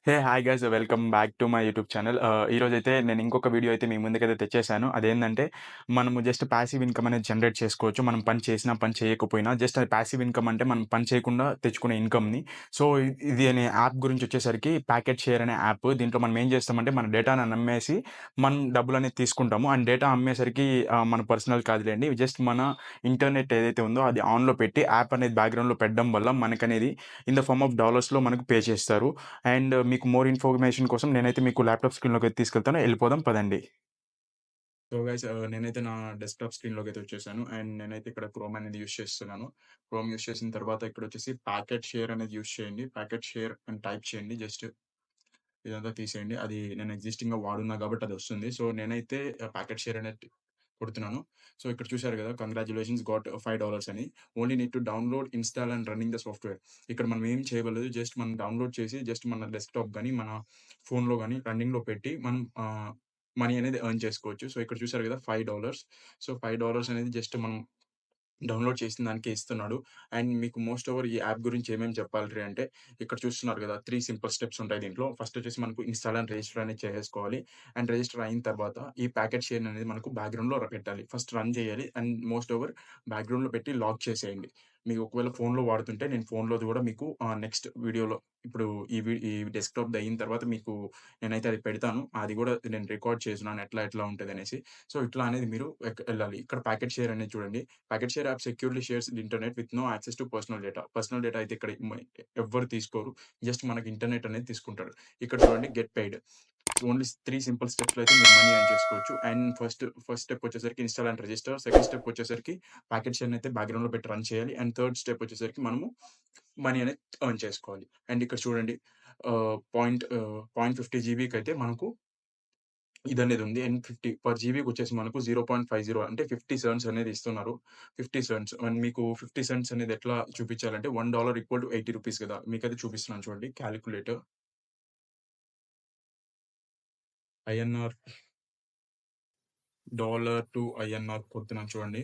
Hi guys welcome back to my YouTube channel. ఈరోజైతే నేను ఇంకొక వీడియో అయితే మీ ముందుకైతే తెచ్చేసాను. అదేంటంటే మనము జస్ట్ పాసివ్ ఇన్‌కమ్ అనేది జనరేట్ చేసుకోవచ్చు. మనం పని చేసినా, పని చేయకపోయినా జస్ట్ అది పాసివ్ ఇన్‌కమ్ అంటే మనం పని చేయకుండా తెచ్చుకునే ఇన్‌కమ్‌ని. సో, ఇది అనే యాప్ గురించి వచ్చేసరికి ప్యాకెట్ షేర్ అనే యాప్. దీంట్లో మనం ఏం చేస్తామంటే మన డేటాను నమ్మేసి మనం డబ్బులనేది తీసుకుంటాము. అండ్ డేటా అమ్మేసరికి మన పర్సనల్ కాదులెండి. జస్ట్ మన ఇంటర్నెట్ ఏదైతే ఉందో అది ఆన్‌లో పెట్టి యాప్ అనేది బ్యాక్‌గ్రౌండ్‌లో పెట్టడం వల్ల మనకనేది ఇన్ ద ఫార్మ్ ఆఫ్ డాలర్స్‌లో మనకు పే చేస్తారు. అండ్ మీకు మోర్ ఇన్ఫర్మేషన్ కోసం నేనైతే మీకు ల్యాప్‌టాప్ స్క్రీన్‌లోకి తీసుకెళ్తాను. ఎళ్ళిపోదాం పదండి. సో గైస్ నేనైతే నా డెస్క్‌టాప్ స్క్రీన్‌లోకైతే వచ్చేసాను. అండ్ నేనైతే ఇక్కడ క్రోమ్ అనేది యూజ్ చేస్తున్నాను. క్రోమ్ యూజ్ చేసిన తర్వాత ఇక్కడొచ్చేసి ప్యాకెట్ షేర్ అనేది యూజ్ చేయండి. ప్యాకెట్ షేర్ అని టైప్ చేయండి. జస్ట్ ఇదంతా తీసేయండి. అది నేను ఎగ్జిస్టింగ్‌గా వాడున్నా కాబట్టి అదొస్తుంది. సో, నేనైతే ప్యాకెట్ షేర్ అనేది కొడుతున్నాను. సో, ఇక్కడ చూసారు గదా! కంగ్రాచ్యులేషన్స్ గాట్ $5 అని. Only need to download, install and running the software. ఇక్కడ మనం ఏం చేయలేదు. జస్ట్ మనం డౌన్‌లోడ్ చేసి జస్ట్ మన డెస్క్‌టాప్ గాని, మన ఫోన్‌లో గాని రన్నింగ్‌లో పెట్టి మనం మనీ అనేది ఎర్న్ చేసుకోవచ్చు. సో, ఇక్కడ చూసారు గదా! $5. సో, $5 అనేది జస్ట్ మనం డౌన్‌లోడ్ చేసిన దానికే ఇస్తున్నాడు. అండ్ మీకు మోస్ట్ ఓవర్ ఈ యాప్ గురించి ఏమేమి చెప్పాలిరా అంటే, ఇక్కడ చూస్తున్నారు గదా! 3 సింపుల్ స్టెప్స్ ఉంటాయి దీంట్లో. ఫస్ట్ వచ్చేసి మనకు ఇన్‌స్టాల్ అండ్ రిజిస్టర్ అనేది చేసేసుకోవాలి. అండ్ రిజిస్టర్ అయిన తర్వాత ఈ ప్యాకెట్ షేర్ అనేది మనకు బ్యాక్‌గ్రౌండ్‌లో పెట్టాలి. ఫస్ట్ రన్ చేయాలి. అండ్ మోస్ట్ ఓవర్ బ్యాక్‌గ్రౌండ్‌లో పెట్టి లాక్ చేసేయండి. మీకు ఒకవేళ ఫోన్‌లో వాడుతుంటే నేను ఫోన్‌లోది గూడా మీకు నెక్స్ట్ వీడియోలో ఇప్పుడు ఈ డెస్క్‌టాప్‌ది అయిన తర్వాత మీకు నేనైతే అది పెడతాను. అది గూడా నేను రికార్డ్ చేసున్నాను ఎట్లా ఉంటదనేసి. సో, ఇట్లా అనేది మీరు ఎళ్ళాలి. ఇక్కడ ప్యాకెట్ షేర్ అనేది చూడండి. Packet share app securely shares the internet with no access to personal data. Personal data అయితే ఇక్కడ ఎవ్వరు తీసుకోరు. జస్ట్ మనకి ఇంటర్నెట్ అనేది తీసుకుంటాడు. ఇక్కడ చూడండి గెట్ పెయిడ్. ఓన్లీ 3 సింపుల్ స్టెప్స్‌లో అయితే మీరు మనీ ఎర్న్ చేసుకోవచ్చు. అండ్ ఫస్ట్ స్టెప్ వచ్చేసరికి install and register. Second step వచ్చేసరికి ప్యాకెట్ షేర్‌ని అయితే బ్యాక్‌గ్రౌండ్‌లో పెట్టి రన్ చేయాలి. అండ్ థర్డ్ స్టెప్ వచ్చేసరికి మనము మనీ అనేది ఎర్న్ చేసుకోవాలి. అండ్ ఇక్కడ చూడండి 0.50 జీబీకైతే మనకు ఇదనేది ఉంది. అండ్ 50 పర్ జీబీకొచ్చేసి మనకు 0.50 అంటే 50 సెంట్స్ అనేది ఇస్తున్నారు. 50 సెంట్స్ అండ్ మీకు 50 సెంట్స్ అనేది ఎట్లా చూపించాలంటే $1 ఈక్వల్ టు రూ. 80 కదా! మీకైతే చూపిస్తున్నాను చూడండి calculator. INR dollar to INR కొడుతున్నాను చూడండి.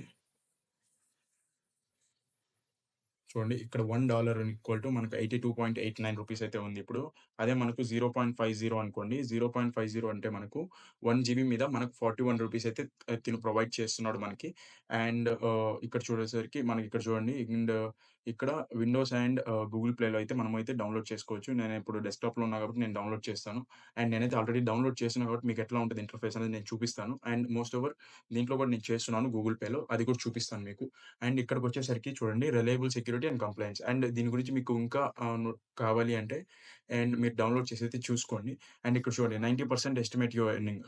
చూడండి ఇక్కడ $1 ఈక్వల్ టు మనకు రూ. 82.89 అయితే ఉంది ఇప్పుడు. అదే మనకు 0.50 అనుకోండి. 0.50 అంటే మనకు 1 జీబీ మీద మనకు రూ. 41 అయితే తిను ప్రొవైడ్ చేస్తున్నాడు మనకి. అండ్ ఇక్కడ చూడేసరికి మనకి ఇక్కడ చూడండి అండ్ ఇక్కడ విండోస్ అండ్ గూగుల్ ప్లేలో అయితే మనమైతే డౌన్‌లోడ్ చేసుకోవచ్చు. నేనిప్పుడు డెస్క్‌టాప్‌లో ఉన్నా కాబట్టి నేను డౌన్‌లోడ్ చేస్తాను. అండ్ నేనైతే ఆల్రెడీ డౌన్‌లోడ్ చేశాను కాబట్టి మీకు ఎట్లా ఉంటది ఇంటర్‌ఫేస్ అనేది నేను చూపిస్తాను. అండ్ మోస్ట్ ఓవర్ దీంట్లో కూడా నేను చేస్తున్నాను గూగుల్ పేలో. అది కూడా చూపిస్తాను మీకు. అండ్ ఇక్కడికొచ్చేసరికి చూడండి reliable security and compliance. And దీని గురించి మీకు ఇంకా కావాలి అంటే అండ్ మీరు డౌన్‌లోడ్ చేసైతే చూసుకోండి. అండ్ ఇక్కడ చూడండి 90% ఎస్టిమేట్ యువర్ ఎర్నింగ్.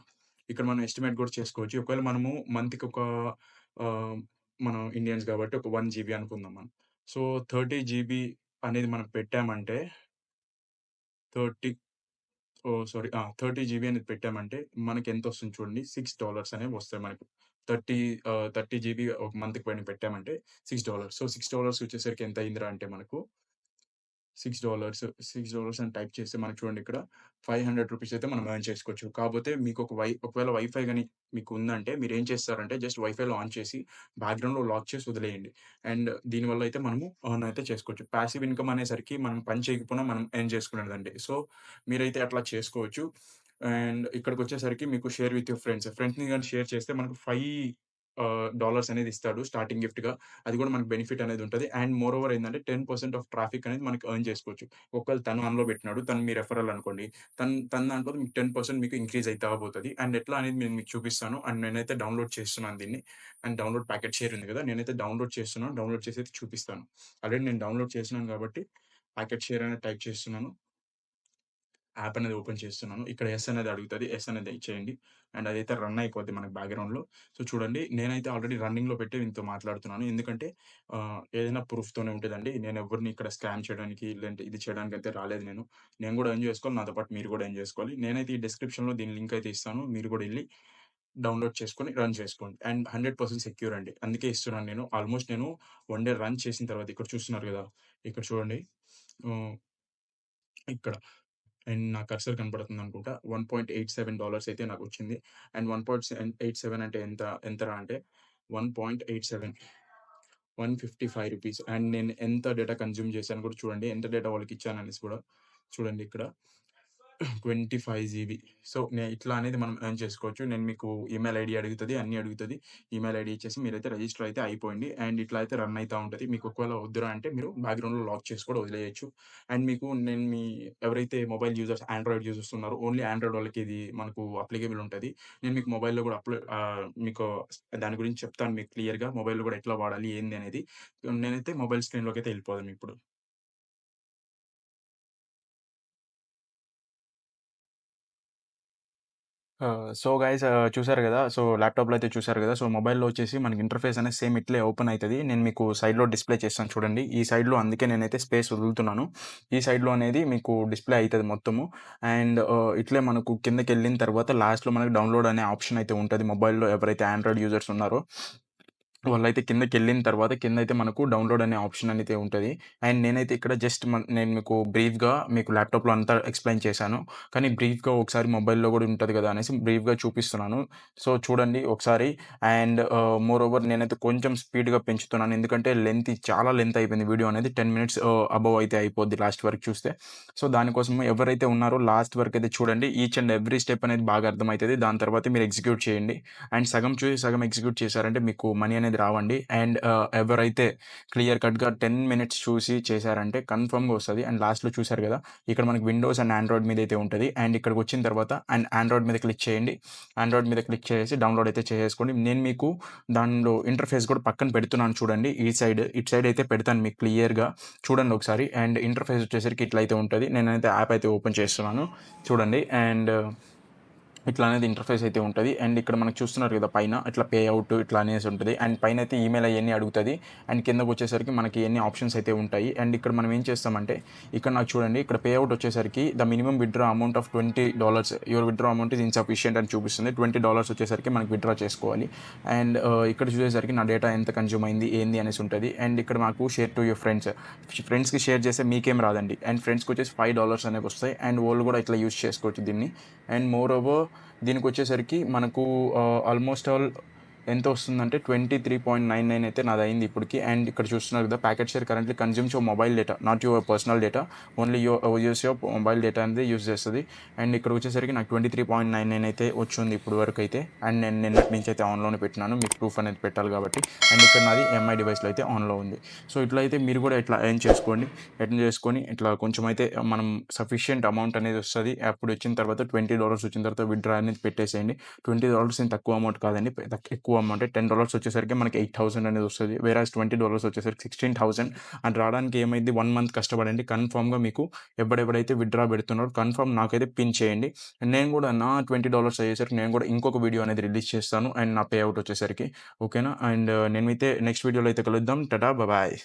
ఇక్కడ మనం ఎస్టిమేట్ కూడా చేసుకోవచ్చు. ఒకవేళ మనము మంత్‌కి ఒక ఆహ్, మనం ఇండియన్స్ కాబట్టి ఒక 1 జీబీ అనుకుందాం మనం. సో, 30 జీబీ అనేది మనం పెట్టామంటే 30 సారీ 30 జీబీ అనేది పెట్టామంటే మనకెంతొస్తుంది చూడండి. $6 అనేవి వస్తాయి మనకు. 30 జీబీ ఒక మంత్‌కి పైన పెట్టామంటే $6. సో, $6 వచ్చేసరికి ఎంత అయిందిరా అంటే మనకు $6 అని టైప్ చేస్తే మనకు చూడండి ఇక్కడ రూ. 500 అయితే మనం ఎర్న్ చేసుకోవచ్చు. కాపోతే మీకు ఒకవేళ వైఫై గాని మీకు ఉందంటే మీరేం చేస్తారంటే జస్ట్ వైఫైలో ఆన్ చేసి బ్యాక్‌గ్రౌండ్‌లో లాక్ చేసి వదిలేయండి. అండ్ దీనివల్ల అయితే మనము ఎర్న్ అయితే చేసుకోవచ్చు. పాసివ్ ఇన్‌కమ్ అనేసరికి మనం పని చేయకపోయినా మనం ఎర్న్ చేసుకునేదండి. సో, మీరైతే అట్లా చేసుకోవచ్చు. అండ్ ఇక్కడికొచ్చేసరికి మీకు షేర్ విత్ యూర్ ఫ్రెండ్స్. ఫ్రెండ్స్‌ని గాని షేర్ చేస్తే మనకు డాలర్స్ అనేది ఇస్తాడు స్టార్టింగ్ గిఫ్ట్‌గా. అది కూడా మనకు బెనిఫిట్ అనేది ఉంటది. అండ్ మోర్ ఓవర్ ఏందంటే 10% ఆఫ్ ట్రాఫిక్ అనేది మనకి ఎర్న్ చేసుకోవచ్చు. ఒకవేళ తను ఆన్‌లో పెట్టినాడు. తను మీ రిఫరల్ అనుకోండి. తన దాంట్లో మీకు 10% మీకు ఇంక్రీజ్ అయితా పోతది. అండ్ ఎట్లా అనేది నేను మీకు చూపిస్తాను. అండ్ నేనైతే డౌన్‌లోడ్ చేస్తున్నాను దీన్ని. అండ్ డౌన్‌లోడ్ ప్యాకెట్ షేర్ ఉంది కదా! నేనైతే డౌన్‌లోడ్ చేస్తున్నాను. డౌన్‌లోడ్ చేసి అయితే చూపిస్తాను. ఆల్రెడీ నేను డౌన్‌లోడ్ చేసినాను కాబట్టి ప్యాకెట్ షేర్ అనేది టైప్ చేస్తున్నాను. యాప్ అనేది ఓపెన్ చేస్తున్నాను. ఇక్కడ యెస్ అనేది అడుగుతది. యెస్ అనేది ఇచ్చేయండి. అండ్ అదైతే రన్ అయిపోద్ది మనకి బ్యాక్‌గ్రౌండ్‌లో. సో, చూడండి నేనైతే ఆల్రెడీ రన్నింగ్‌లో పెట్టి మీతో మాట్లాడుతున్నాను. ఎందుకంటే ఏదైనా ప్రూఫ్‌తోనే ఉంటదండి. నేను ఎవరిని ఇక్కడ స్కామ్ చేయడానికి లేదంటే ఇది చేయడానికైతే రాలేదు నేను. నేను గూడా ఎర్న్ చేసుకోవాలి. నాతో పాటు మీరు గూడా ఎర్న్ చేసుకోవాలి. నేనైతే ఈ డిస్క్రిప్షన్‌లో దీని లింక్ అయితే ఇస్తాను. మీరు గూడా ఎళ్లి డౌన్‌లోడ్ చేసుకొని రన్ చేసుకోండి. అండ్ 100% సెక్యూర్ అండి. అందుకే ఇస్తున్నాను నేను. ఆల్‌మోస్ట్ నేను 1 డే రన్ చేసిన తర్వాత ఇక్కడ చూస్తున్నారు గదా! ఇక్కడ చూడండి. హ్మ్. ఇక్కడ అండ్ నా కర్సర్ కనపడుతుందనుకుంటా. $1.87 అయితే నాకొచ్చింది. అండ్ 1.87 అంటే ఎంతరా అంటే 1.87 రూ. 155 నేను ఎంత డేటా కన్జ్యూమ్ చేశానో కూడా చూడండి. ఎంత డేటా వాళ్ళకిచ్చాననేసి కూడా చూడండి ఇక్కడ. 25 జీబీ. సో, ఇట్లా అనేది మనం ఎర్న్ చేసుకోవచ్చు. నేను మీకు ఈమెయిల్ ఐడీ అడుగుతది, అన్నీ అడుగుతది. ఈమెయిల్ ఐడీ ఇచ్చేసి మీరైతే రిజిస్టర్ అయితే అయిపోండి. అండ్ ఇట్లా అయితే రన్ అయితా ఉంటది. మీకు ఒకవేళ వద్దురా అంటే మీరు బ్యాక్‌గ్రౌండ్‌లో లాక్ చేసి కూడా వదిలేయొచ్చు. అండ్ మీకు నేను ఎవరైతే మొబైల్ యూజర్స్, ఆండ్రాయిడ్ యూజర్స్ ఉన్నారో ఓన్లీ ఆండ్రాయిడ్ వాళ్ళకి ఇది మనకు అప్లికేబుల్ ఉంటది. నేను మీకు మొబైల్‌లో కూడా మీకు దాని గురించి చెప్తాను మీకు క్లియర్‌గా. మొబైల్‌లో కూడా ఎట్లా వాడాలి, ఏంది అనేది. నేనైతే మొబైల్ స్క్రీన్‌లోకైతే ఎళ్ళిపోదాం ఇప్పుడు. సో, గైస్ చూసారు గదా! సో, ల్యాప్‌టాప్‌లో అయితే చూసారు గదా! సో, మొబైల్‌లో వచ్చేసి మనకి ఇంటర్‌ఫేస్ అనేది సేమ్ ఇట్లే ఓపెన్ అయితది. నేను మీకు సైడ్‌లో డిస్‌ప్లే చేస్తాను చూడండి. ఈ సైడ్‌లో అందుకే నేనైతే స్పేస్ వదులుతున్నాను. ఈ సైడ్‌లో అనేది మీకు డిస్‌ప్లే అయితది మొత్తము. అండ్ ఇట్లే మనకు కిందకెళ్ళిన తర్వాత లాస్ట్‌లో మనకు డౌన్‌లోడ్ అనే ఆప్షన్ అయితే ఉంటది. మొబైల్‌లో ఎవరైతే ఆండ్రాయిడ్ యూజర్స్ ఉన్నారో వాళ్ళైతే కిందకెళ్ళిన తర్వాత కిందైతే మనకు డౌన్‌లోడ్ అనే ఆప్షన్ అనేది ఉంటది. అండ్ నేనైతే ఇక్కడ జస్ట్ నేను మీకు బ్రీఫ్‌గా మీకు ల్యాప్‌టాప్‌లో అంతా ఎక్స్‌ప్లెయిన్ చేశాను. కానీ బ్రీఫ్‌గా ఒకసారి మొబైల్‌లో గూడా ఉంటది గదా! అనేసి బ్రీఫ్‌గా చూపిస్తున్నాను. సో, చూడండి ఒకసారి. అండ్ మోరోవర్ నేనైతే కొంచెం స్పీడ్‌గా పెంచుతున్నాను. ఎందుకంటే చాలా లెంత్ అయిపోయింది వీడియో అనేది. 10 మినిట్స్ అబోవ్ అయితే అయిపోద్ది లాస్ట్ వరకు చూస్తే. సో, దానికోసం ఎవరైతే ఉన్నారో లాస్ట్ వరకైతే చూడండి. ఈచ్ అండ్ ఎవ్రీ స్టెప్ అనేది బాగా అర్థమైతది. దాని తర్వాత మీరు ఎగ్జిక్యూట్ చేయండి. అండ్ సగం చూసి సగం ఎగ్జిక్యూట్ చేశారంటే మీకు మనీ అనేది రావండి. అండ్ ఎవరైతే క్లియర్ కట్‌గా 10 మినిట్స్ చూసి చేశారంటే కన్ఫర్మ్‌గా వస్తది. అండ్ లాస్ట్‌లో చూసారు గదా! ఇక్కడ మనకి విండోస్ అండ్ ఆండ్రాయిడ్ మీదైతే ఉంటది. అండ్ ఇక్కడికొచ్చిన తర్వాత అండ్ ఆండ్రాయిడ్ మీద క్లిక్ చేయండి. ఆండ్రాయిడ్ మీద క్లిక్ చేసేసి డౌన్‌లోడ్ అయితే చేసేసుకోండి. నేను మీకు దానిలో ఇంటర్‌ఫేస్ కూడా పక్కన పెడుతున్నాను చూడండి. ఇటు సైడ్ అయితే పెడతాను మీకు క్లియర్‌గా చూడండి ఒకసారి. అండ్ ఇంటర్‌ఫేస్ వచ్చేసరికి ఇట్లా అయితే ఉంటది. నేనైతే యాప్ అయితే ఓపెన్ చేస్తున్నాను. చూడండి. అండ్ ఇట్లా అనేది ఇంటర్‌ఫేస్ అయితే ఉంటది. అండ్ ఇక్కడ మనకు చూస్తున్నారు గదా! పైన ఇట్లా పే ఔట్ ఇట్లా అనేసి ఉంటది. అండ్ పైనైతే ఈమెయిల్ అయన్నీ అడుగుతది. అండ్ కిందకొచ్చేసరికి మనకి ఎన్ని ఆప్షన్స్ అయితే ఉంటాయి. అండ్ ఇక్కడ మనం ఏం చేస్తామంటే ఇక్కడ నాకు చూడండి ఇక్కడ పే ఔట్ వచ్చేసరికి the minimum withdraw amount of $20 your withdraw amount is insufficient అని చూపిస్తుంది. $20 వచ్చేసరికి మనకి విత్‌డ్రా చేసుకోవాలి. అండ్ ఇక్కడ చూసేసరికి నా డేటా ఎంత కన్జ్యూమ్ అయింది, ఏంది అనేసి ఉంటది. అండ్ ఇక్కడ మాకు షేర్ టు యువర్ ఫ్రెండ్స్. ఫ్రెండ్స్‌కి షేర్ చేస్తే మీకేం రాదండి. అండ్ ఫ్రెండ్స్‌కొచ్చేసి $5 అనేవి వస్తాయి. అండ్ వోళ్ళు గూడా ఇట్లా యూజ్ చేసుకోవచ్చు దీన్ని. అండ్ మోర్ ఓవర్ దీనికొచ్చేసరికి మనకు ఆల్‌మోస్ట్ ఆల్ ఎంతొస్తుందంటే 23.99 అయితే నాదయింది ఇప్పటికి. అండ్ ఇక్కడ చూస్తున్నారు కదా! Packet share currently consumes your mobile data. Not your personal data. Only use your mobile data అనేది యూజ్ చేస్తది. అండ్ ఇక్కడొచ్చేసరికి నాకు 23.99 అయితే వచ్చుంది ఇప్పటి వరకైతే. అండ్ నేను నిన్నటి నుంచి అయితే ఆన్‌లోనే పెట్టినాను. మీకు ప్రూఫ్ అనేది పెట్టాలి కాబట్టి. అండ్ ఇక్కడ నాది ఎంఐ డివైస్‌లో అయితే ఆన్‌లో ఉంది. సో, ఇట్లా అయితే మీరు కూడా ఇట్లా ఎర్న్ చేసుకోండి. ఎర్న్ చేసుకొని ఇట్లా కొంచెం అయితే మనం సఫిషియంట్ అమౌంట్ అనేది వస్తది. అప్పుడు వచ్చిన తర్వాత $20 వచ్చిన తర్వాత విత్‌డ్రా అనేది పెట్టేసేయండి. $20 ఏం తక్కువ అమౌంట్ కాదండి. ఎక్కువ అమౌంటే. $10 వచ్చేసరికి మనకి 8,000 అనేది వస్తది. వేరాజ్ $20 వచ్చేసరికి 16,000 అది రావడానికి ఏమైద్ది 1 మంత్ కష్టపడండి. కన్ఫర్మ్‌గా మీకు ఎవడెవడైతే విత్‌డ్రా పెడుతున్నారో కన్ఫర్మ్ నాకైతే పిన్ చేయండి. నేను కూడా నా $20 అయ్యేసరికి నేను కూడా ఇంకొక వీడియో అనేది రిలీజ్ చేస్తాను. అండ్ నా పే ఔట్ వచ్చేసరికి. ఓకేనా? అండ్ నేనైతే నెక్స్ట్ వీడియోలో అయితే కలుద్దాం. టాటా! బాయ్.